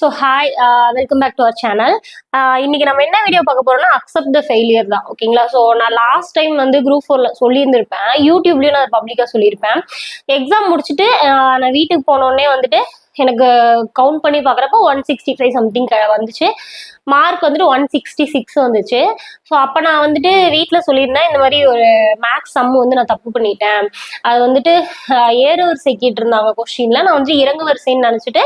So hi, welcome back to our channel. இன்னைக்கு நம்ம என்ன வீடியோ பார்க்க போறோம்னா அக்செப்ட் த ஃபெயிலியர் தான். ஓகேங்களா? ஸோ நான் லாஸ்ட் டைம் வந்து குரூப் 4 சொல்லியிருந்திருப்பேன், யூடியூப்லயும் நான் பப்ளிக்கா சொல்லியிருப்பேன். எக்ஸாம் முடிச்சுட்டு நான் வீட்டுக்கு போனோடனே வந்துட்டு எனக்கு கவுண்ட் பண்ணி பார்க்குறப்ப 165 சம்திங் வந்துச்சு. மார்க் வந்துட்டு 166 வந்துச்சு. ஸோ அப்போ நான் வந்துட்டு வீட்டில் சொல்லியிருந்தேன், இந்த மாதிரி ஒரு மேக்ஸ் சம் வந்து நான் தப்பு பண்ணிட்டேன். அது வந்துட்டு ஏறு வரிசை கேட்டிருந்தாங்க கொஸ்டின்ல, நான் வந்துட்டு இறங்கு வரிசைன்னு நினச்சிட்டு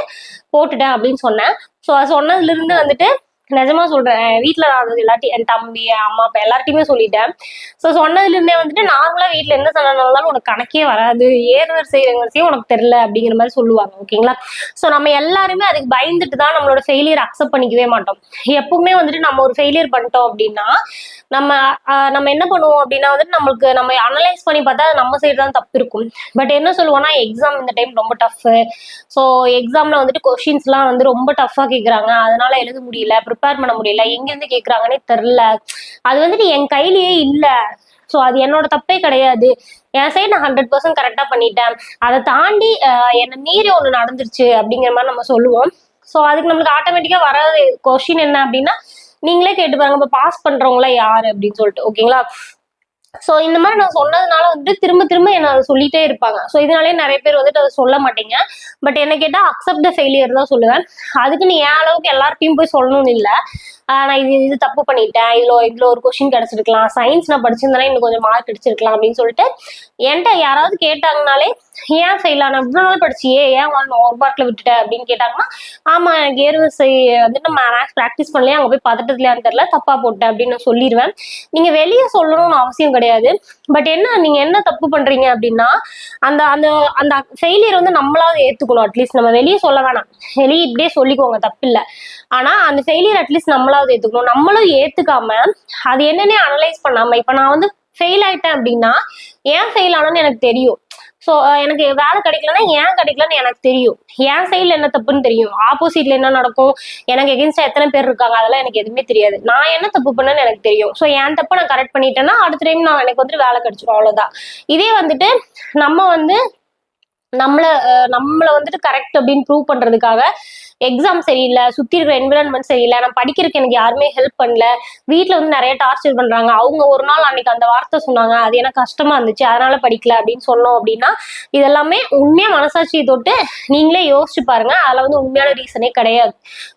போட்டுட்டேன் அப்படின்னு சொன்னேன். ஸோ அது சொன்னதுலேருந்து வந்துட்டு நிஜமா சொல்றேன், வீட்டில் நான் எல்லாத்தையும் என் தம்பி அம்மா அப்பா எல்லார்ட்டையுமே சொல்லிட்டேன். ஸோ சொன்னதுலேருந்தே வந்துட்டு நார்மலா வீட்டில் என்ன சொன்னாலும் உனக்கு கணக்கே வராது, ஏறு வரிசை இறங்கு வரிசையும் உனக்கு தெரியல அப்படிங்கிற மாதிரி சொல்லுவாங்க. ஓகேங்களா? ஸோ நம்ம எல்லாருமே அதுக்கு பயந்துட்டு தான் நம்மளோட ஃபெயிலியர் அக்செப்ட் பண்ணிக்கவே மாட்டோம். எப்பவுமே வந்துட்டு நம்ம ஒரு ஃபெயிலியர் பண்ணிட்டோம் அப்படின்னா நம்ம என்ன பண்ணுவோம் அப்படின்னா வந்துட்டு நம்ம அனலைஸ் பண்ணி பார்த்தா நம்ம சைடு தான் தப்பு இருக்கும். பட் என்ன சொல்லுவோம்னா, எக்ஸாம் இந்த டைம் ரொம்ப டஃப், ஸோ எக்ஸாம்ல வந்துட்டு கொஸ்டின்ஸ்லாம் வந்து ரொம்ப டஃப்பாக கேட்குறாங்க, அதனால எழுத முடியல, ப்ரிப்பேர் பண்ண முடியல, எங்கேருந்து கேட்குறாங்கன்னே தெரில, அது வந்துட்டு என் கையிலேயே இல்லை, ஸோ அது என்னோட தப்பே கிடையாது, என் சைடு நான் 100% கரெக்டாக பண்ணிட்டேன், அதை தாண்டி என்னை மீறி ஒன்று நடந்துருச்சு அப்படிங்கிற மாதிரி நம்ம சொல்லுவோம். ஸோ அதுக்கு நம்மளுக்கு ஆட்டோமேட்டிக்காக வராது கொஸ்டின் என்ன அப்படின்னா, நீங்களே கேட்டு பாருங்க, இப்போ பாஸ் பண்றவங்களா யாரு அப்படின்னு சொல்லிட்டு. ஓகேங்களா? ஸோ இந்த மாதிரி நான் சொன்னதுனால வந்துட்டு திரும்ப திரும்ப என்ன அதை சொல்லிட்டே இருப்பாங்க. ஸோ இதனாலே நிறைய பேர் வந்துட்டு அதை சொல்ல மாட்டீங்க. பட் என்ன கேட்டால் அக்செப்ட் த ஃபெயிலியர் தான் சொல்லுவேன். அதுக்கு நீ என் அளவுக்கு எல்லார்ட்டையும் போய் சொல்லணும்னு இல்லை. நான் இது தப்பு பண்ணிட்டேன், இதில் ஒரு கொஸ்டின் கிடைச்சிருக்கலாம், சயின்ஸ் நான் படிச்சிருந்தேன்னா இன்னும் கொஞ்சம் மார்க் கிடைச்சிருக்கலாம் அப்படின்னு சொல்லிட்டு என்கிட்ட யாராவது கேட்டாங்கனாலே, ஏன் ஃபெயில் ஆன, இவ்வளோ நாள் படிச்சியே ஏன் ஒரு மார்க்ல விட்டுட்ட அப்படின்னு கேட்டாங்கன்னா, ஆமா எனக்கு ஏறுவரிசை வந்துட்டு நம்ம மேக்ஸ் ப்ராக்டிஸ் பண்ணலையே, அங்கே போய் பதட்டத்துலையான்னு தெரியல, தப்பா போட்டேன் அப்படின்னு நான் சொல்லிடுவேன். நீங்க வெளியே சொல்லணும்னு அவசியம் கிடையாது. பட் நீங்க என்ன தப்பு பண்றீங்க அப்படின்னா, அந்த அந்த அந்த ஃபெயிலியர் வந்து நம்மளாவது ஏத்துக்கணும். அட்லீஸ்ட் நம்ம வெளியே சொல்ல வேணாம், வெளியே இப்படியே சொல்லிக்கோங்க, தப்பு இல்லை. ஆனா அந்த ஃபெயிலியர் அட்லீஸ்ட் நம்மளாவது ஏத்துக்கணும். நம்மளும் ஏத்துக்காம அது என்னன்னே அனலைஸ் பண்ணாம, இப்ப நான் வந்து ஃபெயில் ஆயிட்டேன் அப்படின்னா ஏன் ஃபெயில் ஆனன்னு எனக்கு தெரியும். ஸோ எனக்கு வேலை கிடைக்கலன்னா ஏன் கிடைக்கலன்னு எனக்கு தெரியும், என் சைட்ல என்ன தப்புன்னு தெரியும், ஆப்போசிட்ல என்ன நடக்கும், எனக்கு எகென்ஸ்டா எத்தனை பேர் இருக்காங்க, அதெல்லாம் எனக்கு எதுவுமே தெரியாது. நான் என்ன தப்பு பண்ணேன்னு எனக்கு தெரியும். ஸோ என் தப்பை நான் கரெக்ட் பண்ணிட்டேன்னா அடுத்த டைம் எனக்கு வந்துட்டு வேலை கிடைச்சிடும், அவ்வளவுதான். இதே வந்துட்டு நம்ம வந்து நம்மள வந்துட்டு கரெக்ட் அப்படின்னு ப்ரூவ் பண்றதுக்காக எக்ஸாம் சரியில்லை, சுத்தி இருக்கிற என்விரான்மெண்ட் சரியில்லை, நான் படிக்கிறதுக்கு எனக்கு யாருமே ஹெல்ப் பண்ணல, வீட்டுல வந்து நிறைய டார்ச்சர் பண்றாங்க, அவங்க ஒரு நாள் அன்னைக்கு அந்த வார்த்தை சொன்னாங்க, அது எனக்கு கஷ்டமா இருந்துச்சு, அதனால படிக்கல அப்படின்னு சொன்னோம் அப்படின்னா, இதெல்லாமே உண்மையா மனசாட்சியை தொட்டு நீங்களே யோசிச்சு பாருங்க. அதுல வந்து உண்மையான ரீசனே கிடையாது.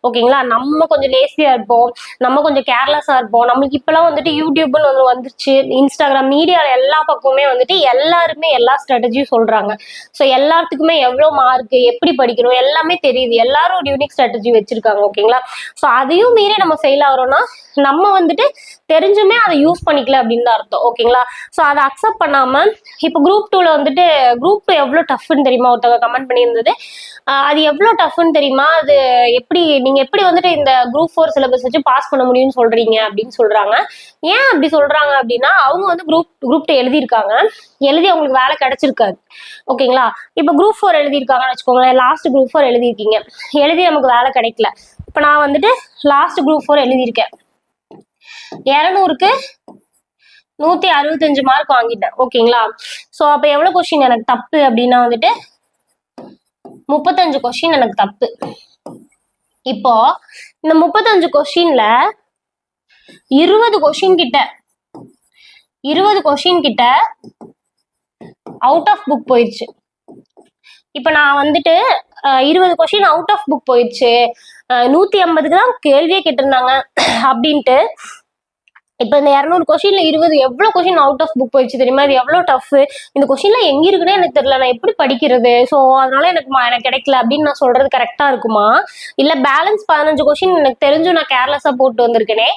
ஓகேங்களா? நம்ம கொஞ்சம் லேசியா இருப்போம், நம்ம கொஞ்சம் கேர்லெஸ்ஸா இருப்போம். நம்மளுக்கு இப்பெல்லாம் வந்துட்டு யூடியூப்னு ஒன்று வந்துருச்சு, இன்ஸ்டாகிராம், மீடியா எல்லா பக்கமுமே வந்துட்டு எல்லாருமே எல்லா ஸ்ட்ராட்டஜியும் சொல்றாங்க. ஸோ எல்லாத்துக்குமே எவ்வளவு மார்க், எப்படி படிக்கணும் எல்லாமே தெரியுது, எல்லாரும் யூனிக் ஸ்ட்ராட்டஜி வச்சிருக்காங்க. ஓகேங்களா? ஸோ அதையும் மீறி நம்ம ஃபெயில் ஆகிறோம்னா நம்ம வந்துட்டு தெரிஞ்சுமே அதை யூஸ் பண்ணிக்கல அப்படின்னு தான் அர்த்தம். ஓகேங்களா? ஸோ அதை அக்செப்ட் பண்ணாம, இப்போ குரூப் 2ல வந்துட்டு குரூப் 2 எவ்வளோ டஃப்னு தெரியுமா, ஒருத்தவங்க கமெண்ட் பண்ணியிருந்தது, அது எவ்வளோ டஃப்னு தெரியுமா, அது நீங்க எப்படி வந்துட்டு இந்த குரூப் 4 சிலபஸ் வச்சு பாஸ் பண்ண முடியும்னு சொல்றீங்க அப்படின்னு சொல்றாங்க. ஏன் அப்படி சொல்றாங்க அப்படின்னா, அவங்க வந்து குரூப் 2 எழுதியிருக்காங்க, எழுதி அவங்களுக்கு வேலை கிடைச்சிருக்காது. ஓகேங்களா? இப்போ குரூப் 4 எழுதியிருக்காங்கன்னு வச்சுக்கோங்களேன், லாஸ்ட் குரூப் 4 எழுதியிருக்கீங்க, எழுதி நமக்கு வேலை கிடைக்கல. இப்போ நான் வந்துட்டு லாஸ்ட் குரூப் 4 எழுதியிருக்கேன், 200க்கு 165 மார்க் வாங்கிட்டேன். ஓகேங்களா? ஸோ அப்போ எவ்வளோ கொஸ்டின் எனக்கு தப்பு அப்படின்னா வந்துட்டு 35 கொஸ்டின் எனக்கு தப்பு. இப்போ இந்த 35 கொஸ்டின்ல 20 கொஸ்டின் கிட்ட அவுட் ஆஃப் புக் போயிடுச்சு. இப்ப நான் வந்துட்டு 20 கொஸ்டின் அவுட் ஆஃப் புக் போயிடுச்சு, 150க்கு தான் கேள்வியே கேட்டிருந்தாங்க அப்படின்ட்டு. இப்ப இந்த 200 கொஸ்டின்ல 20 எவ்வளவு கொஸ்டின் அவுட் ஆஃப் புக் போயிடுச்சு தெரியுமா? இது எவ்வளவு டஃப், இந்த கொஸ்டின்ல எங்க இருக்குன்னே எனக்கு தெரியல, நான் எப்படி படிக்கிறது, ஸோ அதனால எனக்கு கிடைக்கல அப்படின்னு நான் சொல்றது கரெக்டா இருக்குமா? இல்ல பேலன்ஸ் 15 கொஸ்டின் எனக்கு தெரிஞ்சும் நான் கேர்லெஸ்ஸா போட்டு வந்திருக்கேனே,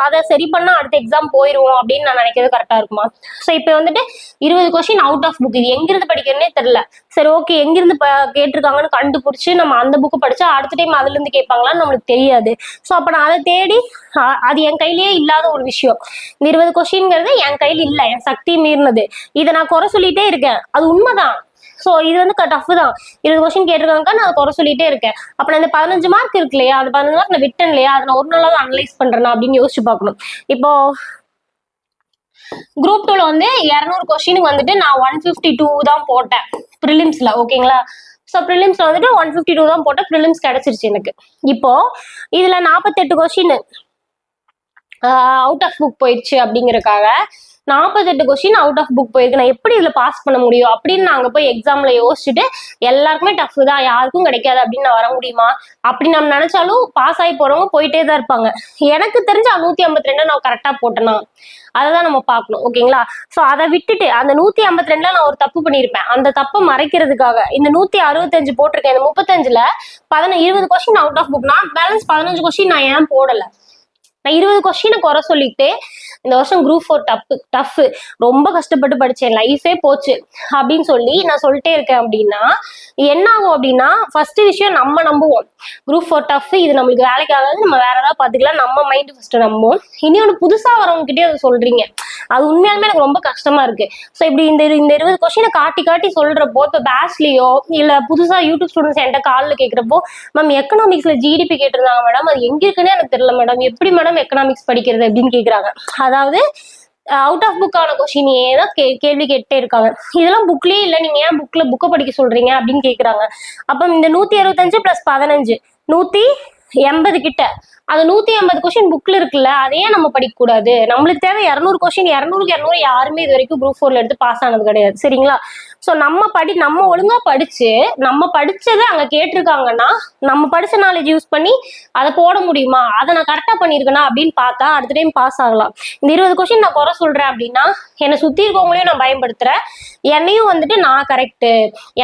அதை சரி பண்ணா அடுத்த எக்ஸாம் போயிருவோம் அப்படின்னு நான் நினைக்கிறது கரெக்டா இருக்குமா? ஸோ இப்ப வந்துட்டு 20 கொஸ்டின் அவுட் ஆஃப் புக், இது எங்கிருந்து படிக்கிறதுனே தெரியல. சரி, ஓகே, எங்கிருந்து கேட்டிருக்காங்கன்னு கண்டுபிடிச்சு நம்ம அந்த புக்கு படிச்சா அடுத்த டைம் அதுல இருந்து கேட்பாங்களான்னு நம்மளுக்கு தெரியாது. ஸோ அப்ப நான் அதை தேடி, அது என் கையிலேயே இல்லாத ஒரு விஷயம். இந்த 20 கொஸ்டின்ங்கிறது என் கையில இல்ல, என் சக்தி மீறினது, இதை நான் குறை சொல்லிட்டே இருக்கேன், அது உண்மைதான். ஸோ இது வந்து டஃப் தான், 20 கொஸ்டின் கேட்டிருக்காங்க, நான் குறை சொல்லிட்டே இருக்கேன். அப்ப நான் இந்த 15 மார்க் இருக்கு இல்லையா, அந்த 15 மார்க் நான் விட்டேன் இல்லையா, அதை நான் ஒரு நாளாவது அனலைஸ் பண்றேன்னா அப்படின்னு யோசிச்சு பார்க்கணும். இப்போ குரூப் 2ல வந்து 200 கொஸ்டினுக்கு வந்துட்டு நான் 152 தான் போட்டேன் ப்ரிலிம்ஸ்ல. ஓகேங்களா? ஸோ ப்ரிலிம்ஸ்ல வந்துட்டு 152 தான் போட்ட ப்ரிலிம்ஸ் கிடைச்சிருச்சு எனக்கு. இப்போ இதுல 48 கொஸ்டின் அவுட் ஆஃப் புக் போயிடுச்சு அப்படிங்கறக்காக 48 கொஸ்டின் அவுட் ஆஃப் புக் போயிருக்கு, நான் எப்படி இதுல பாஸ் பண்ண முடியும் அப்படின்னு நாங்க போய் எக்ஸாம்ல யோசிச்சுட்டு எல்லாருக்குமே டஃப் தான், யாருக்கும் கிடைக்காது அப்படின்னு நான் வர முடியுமா அப்படி நம்ம நினைச்சாலும் பாஸ் ஆகி போறவங்க போயிட்டே தான் இருப்பாங்க. எனக்கு தெரிஞ்ச 152 நான் கரெக்டா போட்டேனா அதைதான் நம்ம பார்க்கணும். ஓகேங்களா? ஸோ அதை விட்டுட்டு அந்த 152ல நான் ஒரு தப்பு பண்ணியிருப்பேன், அந்த தப்பை மறைக்கிறதுக்காக இந்த 165 போட்டிருக்கேன். இந்த 35ல 20 கொஸ்டின் அவுட் ஆஃப் புக்னா பேலன்ஸ் 15 கொஸ்டின் நான் ஏன் போடல? நான் 20 கொஸ்டினை குறை சொல்லிட்டு இந்த வருஷம் குரூப் 4 டஃப் ரொம்ப கஷ்டப்பட்டு படிச்சேன், லைஃபே போச்சு அப்படின்னு சொல்லி நான் சொல்லிட்டே இருக்கேன் அப்படின்னா என்ன ஆகும் அப்படின்னா, ஃபர்ஸ்ட் விஷயம் நம்ம நம்புவோம் குரூப் 4 டஃப், இது நம்மளுக்கு வேலைக்கு ஆகாது, நம்ம வேற ஏதாவது பார்த்துக்கலாம், நம்ம மைண்ட் ஃபர்ஸ்ட் நம்புவோம். இன்னொன்று புதுசா வரவங்க கிட்டே அதை சொல்றீங்க, அது உண்மையாலுமே எனக்கு ரொம்ப கஷ்டமா இருக்கு. ஸோ இப்படி இந்த 20 கொஸ்டினை காட்டி காட்டி சொல்றப்போ, இப்போ பேட்ச்லயோ இல்ல புதுசா யூடியூப் ஸ்டூடெண்ட்ஸ் என்கிட்ட காலில் கேட்கிறப்போ, மேம் எக்கனாமிக்ஸ்ல ஜிடிபி கேட்டிருந்தாங்க மேடம், அது எங்க இருக்குன்னே எனக்கு தெரியல மேடம், எப்படி மேடம் எக்கனாமிக்ஸ் படிக்கிறது அப்படின்னு கேக்குறாங்க. அதாவது அவுட் ஆஃப் புக்கான கொஸ்டினே தான் கேள்வி கேட்டே இருக்காங்க. இதெல்லாம் புக்லயே இல்ல, நீங்க ஏன் புக்கை படிக்க சொல்றீங்க அப்படின்னு கேக்குறாங்க. அப்ப இந்த 165 + 15 180 கிட்ட, அது 180 கொஸ்டின் புக்ல இருக்குல்ல, அதையே நம்ம படிக்க கூடாது. நம்மளுக்கு தேவை 200 கொஸ்டின், 200க்கு 200 யாருமே இது வரைக்கும் குரூப் 4ல எடுத்து பாஸ் ஆனது கிடையாது. சரிங்களா? ஸோ நம்ம ஒழுங்கா படிச்சு நம்ம படிச்சதை அங்க கேட்டிருக்காங்கன்னா நம்ம படிச்ச நாலேஜ் யூஸ் பண்ணி அதை போட முடியுமா, அதை நான் கரெக்டா பண்ணிருக்கேனா அப்படின்னு பார்த்தா அடுத்த டைம் பாஸ் ஆகலாம். இந்த 20 கொஸ்டின் நான் குறை சொல்றேன் அப்படின்னா என்னை சுத்தி இருக்கவங்களையும் நான் பயன்படுத்துறேன், என்னையும் வந்துட்டு நான் கரெக்டு,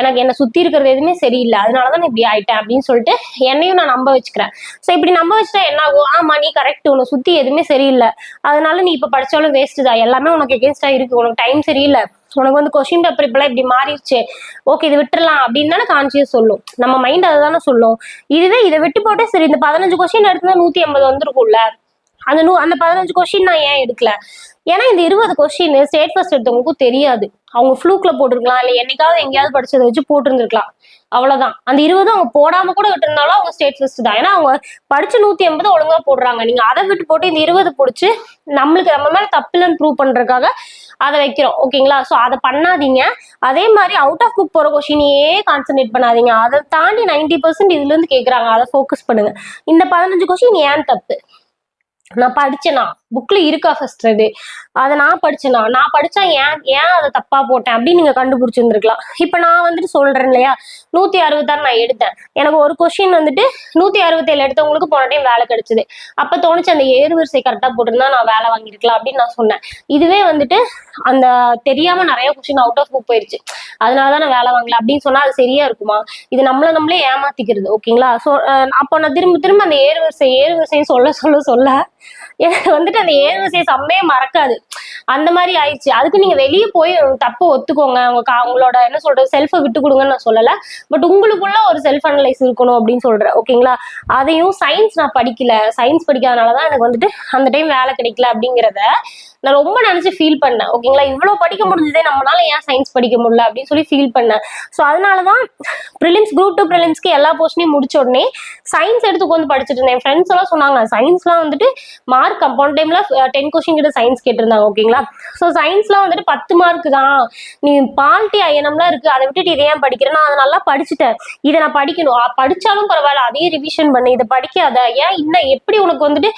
எனக்கு என்னை சுத்தி இருக்கிறது எதுவுமே சரியில்லை, அதனாலதான் நான் இப்படி ஆயிட்டேன் அப்படின்னு சொல்லிட்டு என்னையும் நான் நம்ப வச்சுக்கிறேன். ஸோ இப்படி நம்ப வச்சுட்டா என்ன ஆகும், ஆமா நீ கரெக்ட், உன்னை சுத்தி எதுவுமே சரியில்லை, அதனால நீ இப்ப படிச்சாலும் வேஸ்ட் தான், எல்லாமே உனக்கு எகென்ஸ்டா இருக்கு, உனக்கு டைம் சரியில்லை, உனக்கு வந்து கொஸ்டின் பேப்பர் இப்பெல்லாம் இப்படி மாறிடுச்சு, ஓகே இது விட்டுறலாம் அப்படின்னு தானே கான்சியஸ் சொல்லும், நம்ம மைண்ட் அதை தானே சொல்லும். இதுவே இதை விட்டு போட்டு சரி இந்த 15 கொஸ்டின் எடுத்துனா 180 வந்துருக்கும்ல, அந்த 15 கொஸ்டின் நான் ஏன் எடுக்கல? ஏன்னா இந்த 20 கொஸ்டின் ஸ்டேட் ஃபர்ஸ்ட் எடுத்தவங்களுக்கும் தெரியாது, அவங்க ஃப்ளூக்ல போட்டிருக்கலாம், இல்லை என்னைக்காவது எங்கேயாவது படிச்சதை வச்சு போட்டிருந்துருக்கலாம், அவ்வளவுதான். அந்த 20 அவங்க போடாம கூட விட்டுருந்தாலும் அவங்க ஸ்டேட் ஃபர்ஸ்ட் தான், ஏன்னா அவங்க படிச்சு 180 ஒழுங்கா போடுறாங்க. நீங்க அதை விட்டு போட்டு இந்த 20 பிடிச்சி நம்மளுக்கு நம்ம மேல தப்பில்லைன்னு ப்ரூவ் பண்றதுக்காக அதை வைக்கிறோம். ஓகேங்களா? ஸோ அதை பண்ணாதீங்க. அதே மாதிரி அவுட் ஆஃப் புக் போற கொஸ்டினையே கான்சென்ட்ரேட் பண்ணாதீங்க, அதை தாண்டி 90% இதுல இருந்து கேட்கறாங்க, அதை ஃபோக்கஸ் பண்ணுங்க. இந்த 15 கொஸ்டின் ஏன் தப்பு, நான் படிச்சேனா புக்ல இருக்கா ஃபர்ஸ்ட், அதை நான் படிச்சேனா, நான் படிச்சா ஏன் அதை தப்பா போட்டேன் அப்படின்னு நீங்க கண்டுபிடிச்சிருந்துருக்கலாம். இப்ப நான் வந்துட்டு சொல்றேன் இல்லையா, 166 நான் எடுத்தேன், எனக்கு ஒரு கொஸ்டின் வந்துட்டு 167 எடுத்தவங்களுக்கு போன டைம் வேலை கிடைச்சது, அப்ப தோணுச்சு அந்த ஏறுவரிசை கரெக்டா போட்டிருந்தா நான் வேலை வாங்கிருக்கலாம் அப்படின்னு நான் சொன்னேன். இதுவே வந்துட்டு அந்த தெரியாம நிறைய கொஸ்டின் அவுட் ஆஃப் புக் போயிருச்சு, அதனாலதான் நான் வேலை வாங்கல அப்படின்னு சொன்னா அது சரியா இருக்குமா? இது நம்மளே ஏமாத்திக்கிறது. ஓகேங்களா? ஸோ அப்போ நான் திரும்ப அந்த ஏறுவரிசைன்னு சொல்ல எனக்கு வந்துட்டு அந்த ஏறுவரிசை செம்மையே மறக்காது, அந்த மாதிரி ஆயிடுச்சு. அதுக்கு நீங்க வெளியே போய் தப்பு ஒத்துக்கோங்க, உங்களோட என்ன சொல்றது செல்ஃபை விட்டு கொடுங்கன்னு நான் சொல்லல, பட் உங்களுக்குள்ள ஒரு செல்ஃப் அனலைஸ் இருக்கணும் அப்படின்னு சொல்றேன். ஓகேங்களா? அதையும் சயின்ஸ் நான் படிக்கல, சயின்ஸ் படிக்காதனாலதான் எனக்கு வந்துட்டு அந்த டைம் வேலை கிடைக்கல அப்படிங்கிறத நான் ரொம்ப நினைச்சு ஃபீல் பண்ணேன். ஓகேங்களா? இவ்வளவு படிக்க முடிஞ்சதே நம்மளால ஏன் சயின்ஸ் படிக்க முடியல அப்படின்னு சொல்லி ஃபீல் பண்ணேன். ஸோ அதனாலதான் ப்ரிலிம்ஸ் குரூப் 2 ப்ரிலிம்ஸ்க்கு எல்லா போர்ஷனையும் முடிச்ச உடனே சயின்ஸ் எடுத்து உட்காந்து படிச்சுட்டு இருந்தேன். ஃப்ரெண்ட்ஸ் எல்லாம் சொன்னாங்க சயின்ஸ்லாம் வந்துட்டு மார்க் போன டைம்ல 10 கொஸ்டின் கிட்ட சயின்ஸ் கேட்டிருந்தாங்க. ஓகேங்களா? ஸோ சயின்ஸ்லாம் வந்துட்டு 10 மார்க் தான், நீ பால்ட்டி ஐஎன்எம்லாம் இருக்கு, அதை விட்டுட்டு இதை ஏன் படிக்கிறேன்னா அதை நல்லா படிச்சுட்டேன், இதை நான் படிக்கணும், படிச்சாலும் பரவாயில்ல அதையே ரிவிஷன் பண்ணி இதை படிக்காத, ஏன் இன்னும் எப்படி உனக்கு வந்துட்டு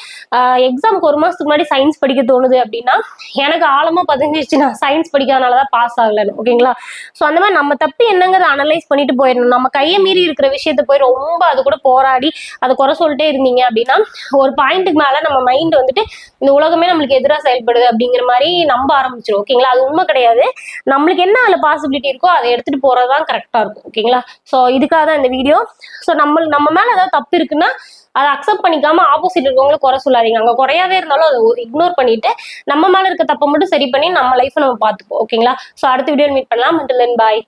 எக்ஸாமுக்கு 1 மாசத்துக்கு முன்னாடி சயின்ஸ் படிக்க தோணுது அப்படின்னா எனக்கு ஆழமா பதிஞ்சிருச்சு நான் சயின்ஸ் படிக்காதனாலதான் பாஸ் ஆகலன்னு. ஓகேங்களா? ஸோ அந்த மாதிரி நம்ம தப்பு என்னங்கிறத அனலைஸ் பண்ணிட்டு போயிடணும். நம்ம கையை மீறி இருக்கிற விஷயத்த போய் ரொம்ப அது கூட போராடி அதை குறை சொல்லிட்டே இருந்தீங்க அப்படின்னா ஒரு பாயிண்ட்டுக்கு மேல நம்ம மைண்ட் வந்துட்டு இந்த உலகமே நம்மளுக்கு எதிராக செயல்படுது அப்படிங்கிற மாதிரி நம்ப ஆரம்பிச்சிடும். ஓகேங்களா? அது உண்மை கிடையாது. நம்மளுக்கு என்ன அதுல பாசிபிலிட்டி இருக்கோ அதை எடுத்துட்டு போறதுதான் கரெக்டா இருக்கும். ஓகேங்களா? ஸோ இதுக்காக தான் இந்த வீடியோ. ஸோ நம்ம மேல ஏதாவது தப்பு இருக்குன்னா அதை அக்செப்ட் பண்ணிக்காம ஆப்போசிட் இருக்கவங்களை குறை சொல்லாதீங்க. அங்க குறையாவே இருந்தாலும் அதை இக்னோர் பண்ணிட்டு நம்ம மேல இருக்க தப்பை மட்டும் சரி பண்ணி நம்ம லைஃப்பை நம்ம பார்த்துப்போம். ஓகேங்களா? ஸோ அடுத்த வீடியோ மீட் பண்ணலாம். until then bye.